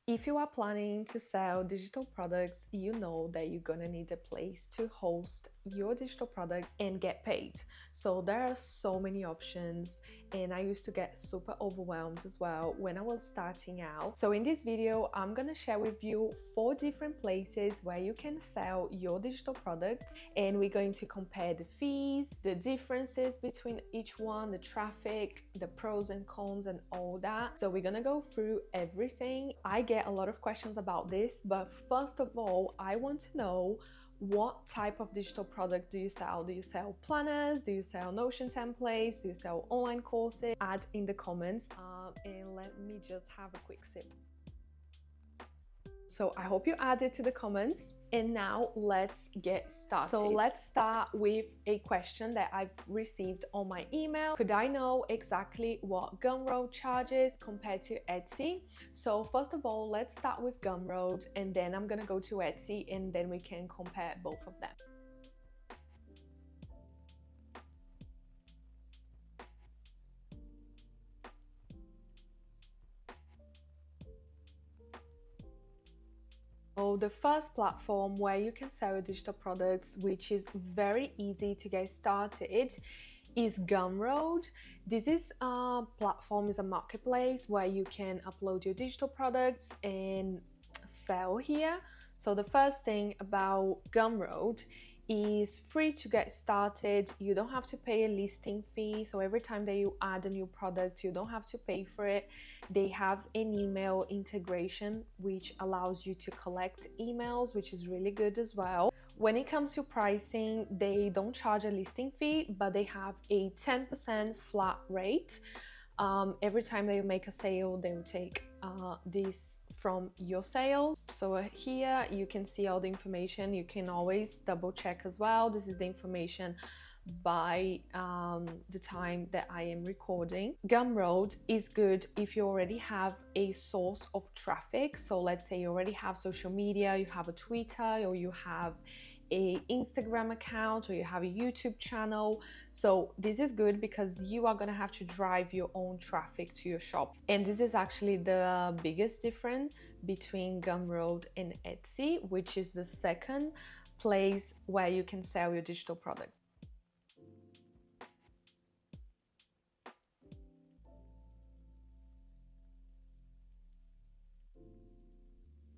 If you are planning to sell digital products, you know that you're gonna need a place to host your digital product and get paid. So there are so many options, and I used to get super overwhelmed as well when I was starting out. So in this video, I'm gonna share with you 4 different places where you can sell your digital products, and we're going to compare the fees, the differences between each one, the traffic, the pros and cons, and all that. So we're gonna go through everything. I get a lot of questions about this, but first of all, I want to know, what type of digital product do you sell? Do you sell planners? Do you sell Notion templates? Do you sell online courses? Add in the comments, and let me just have a quick sip. So I hope you add it to the comments. And now let's get started. So let's start with a question that I've received on my email. Could I know exactly what Gumroad charges compared to Etsy? So first of all, let's start with Gumroad, and then I'm gonna go to Etsy, and then we can compare both of them. So the first platform where you can sell your digital products, which is very easy to get started, is Gumroad. This is a platform, is a marketplace where you can upload your digital products and sell here. So the first thing about Gumroad is free to get started. You don't have to pay a listing fee. So every time that you add a new product, you don't have to pay for it. They have an email integration which allows you to collect emails, which is really good as well. When it comes to pricing, they don't charge a listing fee, but they have a 10% flat rate. Every time that you make a sale, they will take this from your sales. So here you can see all the information. You can always double check as well. This is the information by the time that I am recording. Gumroad is good if you already have a source of traffic. So let's say you already have social media, you have a Twitter, or you have a Instagram account, or you have a YouTube channel. So this is good because you are going to have to drive your own traffic to your shop. And this is actually the biggest difference between Gumroad and Etsy, which is the second place where you can sell your digital products.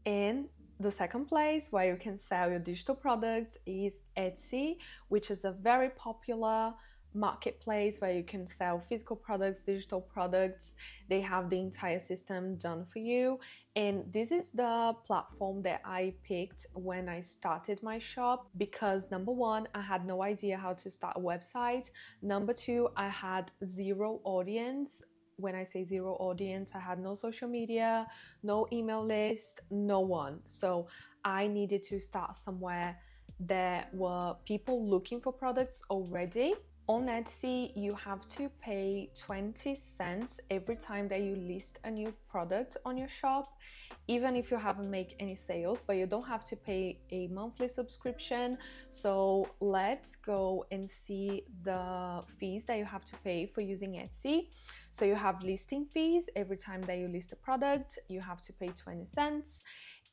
And the second place where you can sell your digital products is Etsy, which is a very popular marketplace where you can sell physical products, digital products. They have the entire system done for you. And this is the platform that I picked when I started my shop because number one, I had no idea how to start a website. Number two, I had zero audience. When I say zero audience, I had no social media, no email list, no one. So I needed to start somewhere. There were people looking for products already. On Etsy, you have to pay 20 cents every time that you list a new product on your shop, even if you haven't made any sales, but you don't have to pay a monthly subscription. So let's go and see the fees that you have to pay for using Etsy. So you have listing fees. Every time that you list a product, you have to pay 20 cents.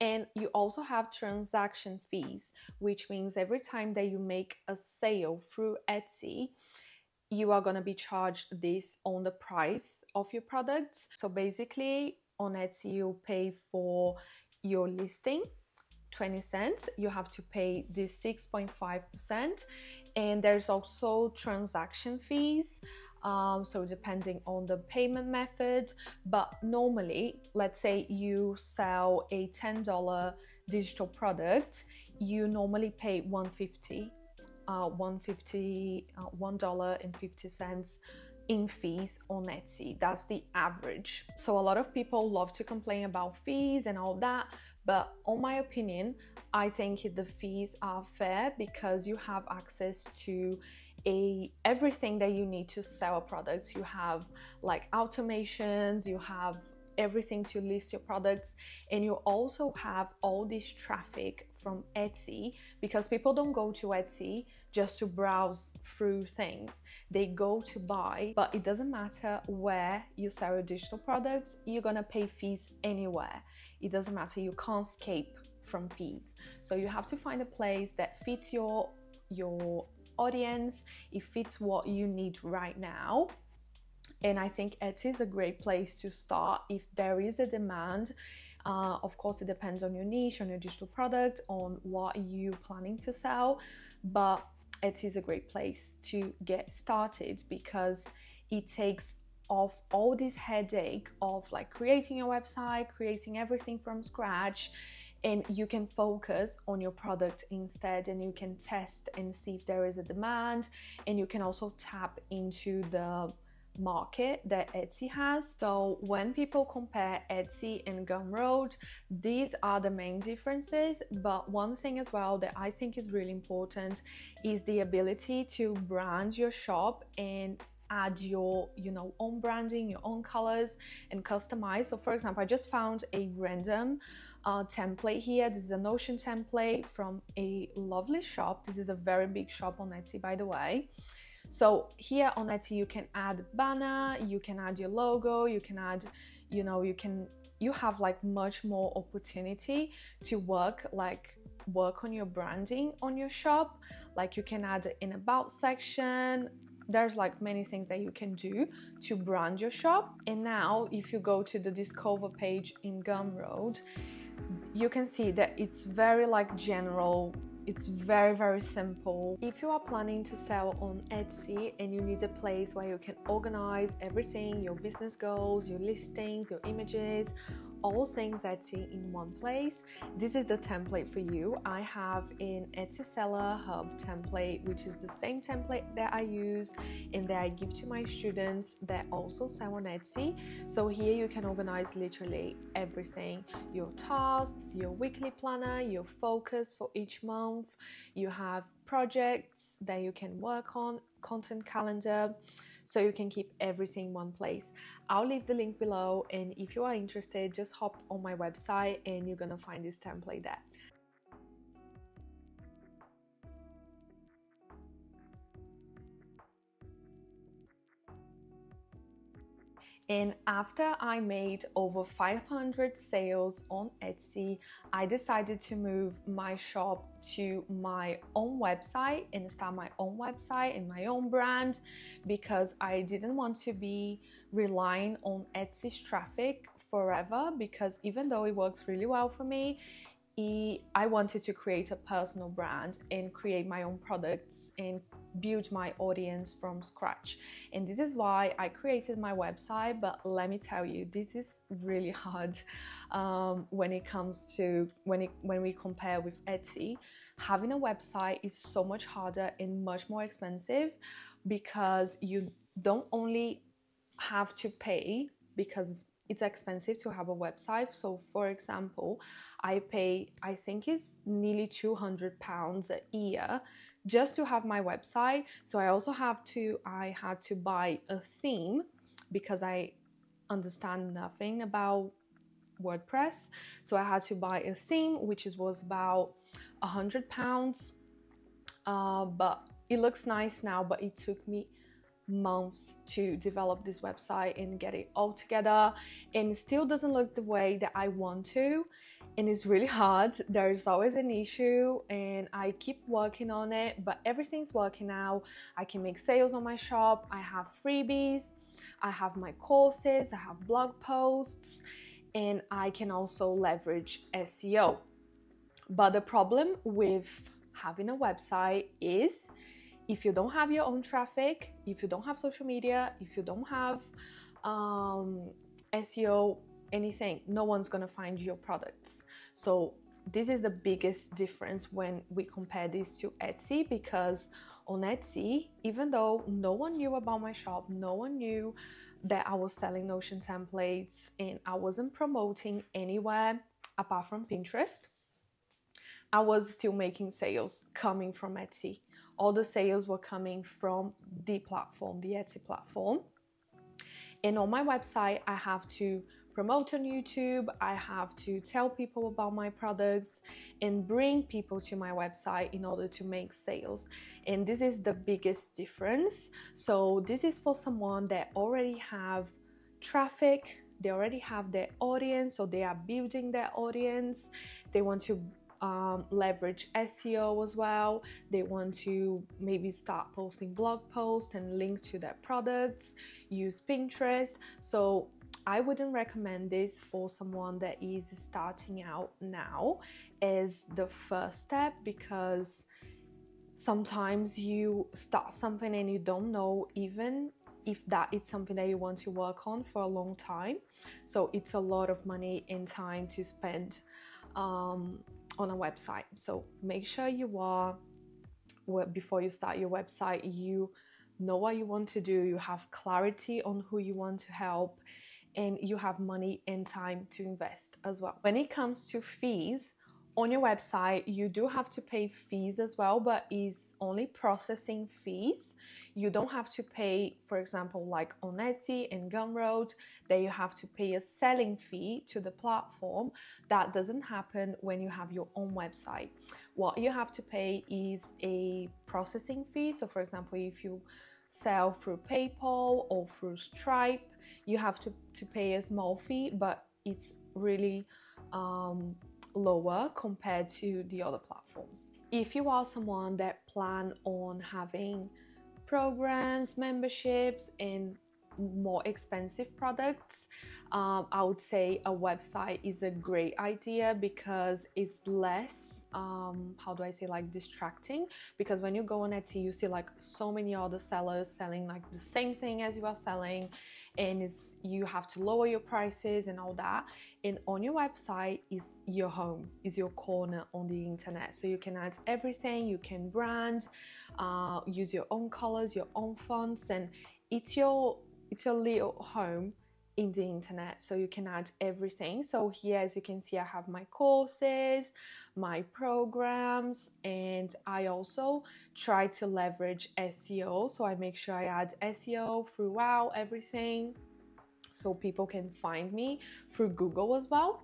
And you also have transaction fees, which means every time that you make a sale through Etsy, you are going to be charged this on the price of your products. So basically on Etsy, you pay for your listing 20 cents. You have to pay this 6.5%. And there's also transaction fees. So depending on the payment method, but normally, let's say you sell a $10 digital product, you normally pay $1.50 in fees on Etsy. That's the average. So a lot of people love to complain about fees and all that, but on my opinion, I think the fees are fair because you have access to everything that you need to sell products. You have like automations, you have everything to list your products, and you also have all this traffic from Etsy, because people don't go to Etsy just to browse through things, they go to buy. But it doesn't matter where you sell your digital products, you're gonna pay fees anywhere. It doesn't matter, you can't escape from fees. So you have to find a place that fits your audience, it fits what you need right now. And I think Etsy is a great place to start if there is a demand. Of course, it depends on your niche, on your digital product, on what you're planning to sell, but Etsy is a great place to get started because it takes off all this headache of like creating a website, creating everything from scratch, and you can focus on your product instead, and you can test and see if there is a demand, and you can also tap into the market that Etsy has. So when people compare Etsy and Gumroad, these are the main differences. But one thing as well that I think is really important is the ability to brand your shop and add your own branding, your own colors, and customize. So for example, I just found a random template here. This is a Notion template from a lovely shop. This is a very big shop on Etsy, by the way. So here on Etsy, you can add banner, you can add your logo, you can add, you have like much more opportunity to work on your branding on your shop. Like you can add an about section. There's like many things that you can do to brand your shop. And now if you go to the discover page in Gumroad, you can see that it's very like general. It's very, very simple. If you are planning to sell on Etsy and you need a place where you can organize everything, your business goals, your listings, your images, all things Etsy in one place, this is the template for you. I have an Etsy Seller Hub template, which is the same template that I use and that I give to my students that also sell on Etsy. So here you can organize literally everything, your tasks, your weekly planner, your focus for each month. You have projects that you can work on, content calendar, so you can keep everything in one place. I'll leave the link below, and if you are interested, just hop on my website and you're gonna find this template there. And after I made over 500 sales on Etsy, I decided to move my shop to my own website and start my own website and my own brand, because I didn't want to be relying on Etsy's traffic forever, because even though it works really well for me, I wanted to create a personal brand and create my own products and build my audience from scratch. And this is why I created my website. But let me tell you, this is really hard when it comes to when we compare with Etsy. Having a website is so much harder and much more expensive, because you don't only have to pay because it's expensive to have a website. So for example, I pay, I think it's nearly £200 a year just to have my website. So I had to buy a theme, because I understand nothing about WordPress. So I had to buy a theme, which was about £100. But it looks nice now, but it took me months to develop this website and get it all together, and it still doesn't look the way that I want to, and it's really hard. There's always an issue, and I keep working on it, but everything's working now. I can make sales on my shop, I have freebies, I have my courses, I have blog posts, and I can also leverage SEO. But the problem with having a website is, if you don't have your own traffic, if you don't have social media, if you don't have SEO, anything, no one's gonna find your products. So this is the biggest difference when we compare this to Etsy, because on Etsy, even though no one knew about my shop, no one knew that I was selling Notion templates, and I wasn't promoting anywhere apart from Pinterest, I was still making sales coming from Etsy. All the sales were coming from the platform, the Etsy platform. And on my website, I have to promote on YouTube, I have to tell people about my products and bring people to my website in order to make sales. And this is the biggest difference. So this is for someone that already have traffic, they already have their audience, so they are building their audience. They want to leverage SEO as well. They want to maybe start posting blog posts and link to their products, use Pinterest. So I wouldn't recommend this for someone that is starting out now as the first step, because sometimes you start something and you don't know even if that is something that you want to work on for a long time. So it's a lot of money and time to spend on a website. So make sure you are, before you start your website, you know what you want to do, you have clarity on who you want to help, and you have money and time to invest as well. When it comes to fees, on your website, you do have to pay fees as well, but it's only processing fees. You don't have to pay, for example, like on Etsy and Gumroad, that you have to pay a selling fee to the platform. That doesn't happen when you have your own website. What you have to pay is a processing fee. So for example, if you sell through PayPal or through Stripe, you have to pay a small fee, but it's really lower compared to the other platforms. If you are someone that plan on having programs, memberships, and more expensive products, I would say a website is a great idea because it's less, how do I say, like distracting. Because when you go on Etsy, you see like so many other sellers selling like the same thing as you are selling, and you have to lower your prices and all that. And on your website is your home, is your corner on the internet. So you can add everything, you can brand, use your own colors, your own fonts, and it's your little home in the internet. So you can add everything. So here, as you can see, I have my courses, my programs, and I also try to leverage SEO. So I make sure I add SEO throughout everything, so people can find me through Google as well.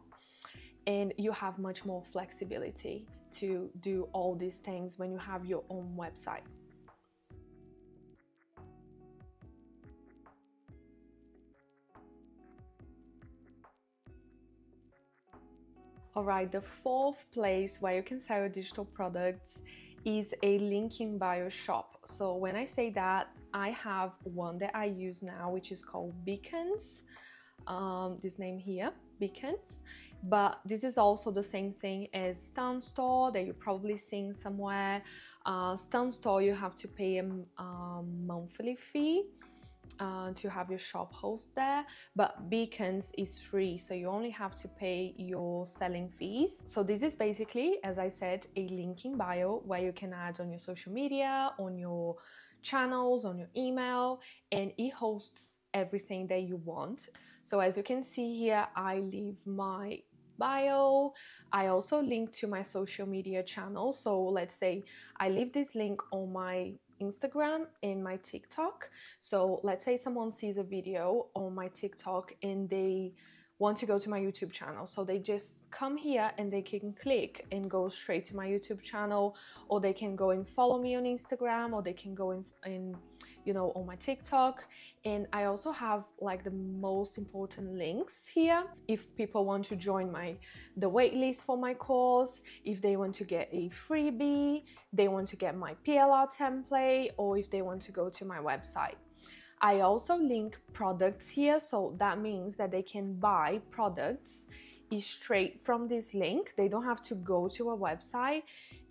And you have much more flexibility to do all these things when you have your own website. All right, the fourth place where you can sell your digital products is a link in bio shop. So when I say that, I have one that I use now, which is called Beacons. This name here, Beacons. But this is also the same thing as Stan Store that you're probably seeing somewhere. Stan Store, you have to pay a monthly fee to have your shop host there, but Beacons is free, so you only have to pay your selling fees. So this is basically, as I said, a link in bio where you can add on your social media, on your channels, on your email, and it hosts everything that you want. So as you can see here, I leave my bio. I also link to my social media channel. So let's say I leave this link on my Instagram and my TikTok. So let's say someone sees a video on my TikTok and they want to go to my YouTube channel. So they just come here and they can click and go straight to my YouTube channel, or they can go and follow me on Instagram, or they can go in you know, on my TikTok. And I also have like the most important links here if people want to join the waitlist for my course, if they want to get a freebie, they want to get my PLR template, or if they want to go to my website. I also link products here, so that means that they can buy products straight from this link. They don't have to go to a website,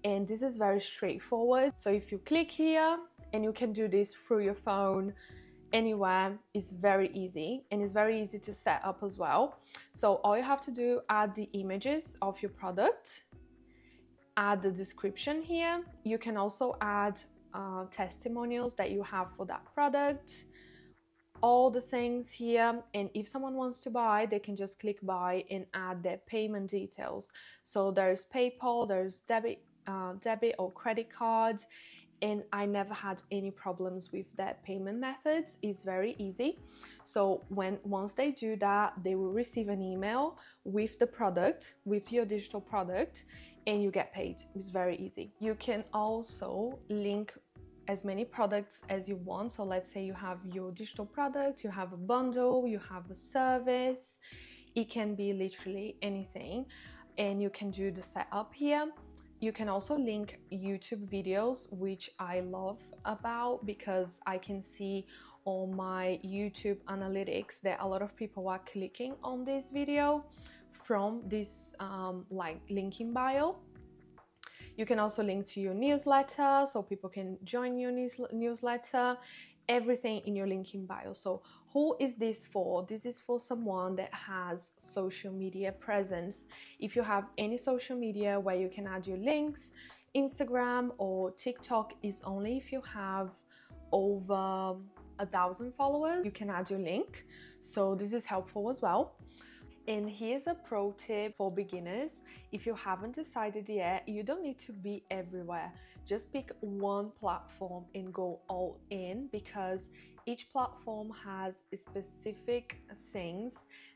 and this is very straightforward. So if you click here, and you can do this through your phone anywhere, it's very easy, and it's very easy to set up as well. So all you have to do, add the images of your product, add the description here. You can also add testimonials that you have for that product, all the things here. And if someone wants to buy, they can just click buy and add their payment details. So there's PayPal, there's debit or credit card, and I never had any problems with their payment methods. It's very easy. So once they do that, they will receive an email with the product, with your digital product, and you get paid. It's very easy. You can also link as many products as you want. So let's say you have your digital product, you have a bundle, you have a service. It can be literally anything, and you can do the setup here. You can also link YouTube videos, which I love about, because I can see on my YouTube analytics that a lot of people are clicking on this video from this like link in bio. You can also link to your newsletter so people can join your newsletter. Everything in your link in bio. So who is this for? This is for someone that has social media presence. If you have any social media where you can add your links, Instagram or TikTok is only if you have over 1,000 followers, you can add your link. So this is helpful as well. And here's a pro tip for beginners. If you haven't decided yet, you don't need to be everywhere. Just pick one platform and go all in, because each platform has specific things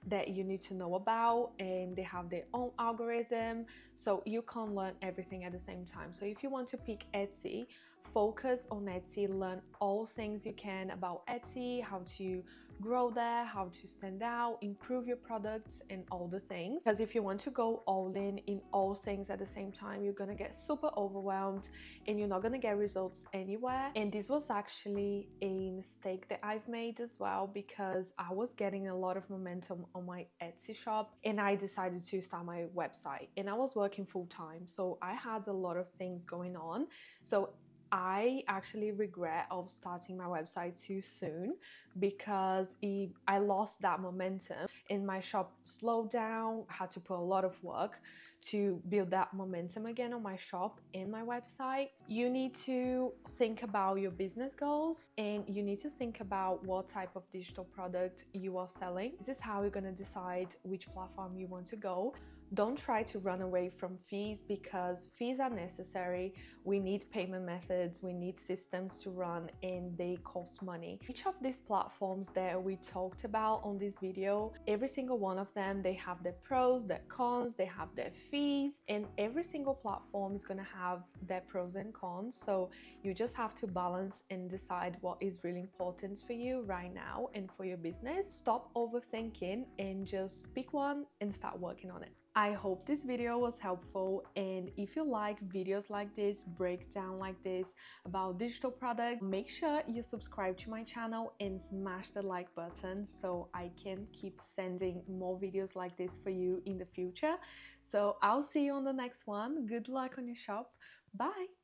that you need to know about, and they have their own algorithm, so you can't learn everything at the same time. So if you want to pick Etsy, focus on Etsy, learn all things you can about Etsy, how to grow there, how to stand out, improve your products, and all the things. Because if you want to go all in all things at the same time, you're gonna get super overwhelmed and you're not gonna get results anywhere. And this was actually a mistake that I've made as well, because I was getting a lot of momentum on my Etsy shop and I decided to start my website, and I was working full-time, so I had a lot of things going on. So I actually regret of starting my website too soon, because I lost that momentum and my shop slowed down. I had to put a lot of work to build that momentum again on my shop and my website. You need to think about your business goals, and you need to think about what type of digital product you are selling. This is how you're going to decide which platform you want to go. Don't try to run away from fees, because fees are necessary. We need payment methods, we need systems to run, and they cost money. Each of these platforms that we talked about on this video, every single one of them, they have their pros, their cons, they have their fees, and every single platform is gonna have their pros and cons. So you just have to balance and decide what is really important for you right now and for your business. Stop overthinking and just pick one and start working on it. I hope this video was helpful, and if you like videos like this, breakdown like this about digital products, make sure you subscribe to my channel and smash the like button so I can keep sending more videos like this for you in the future. So I'll see you on the next one. Good luck on your shop. Bye!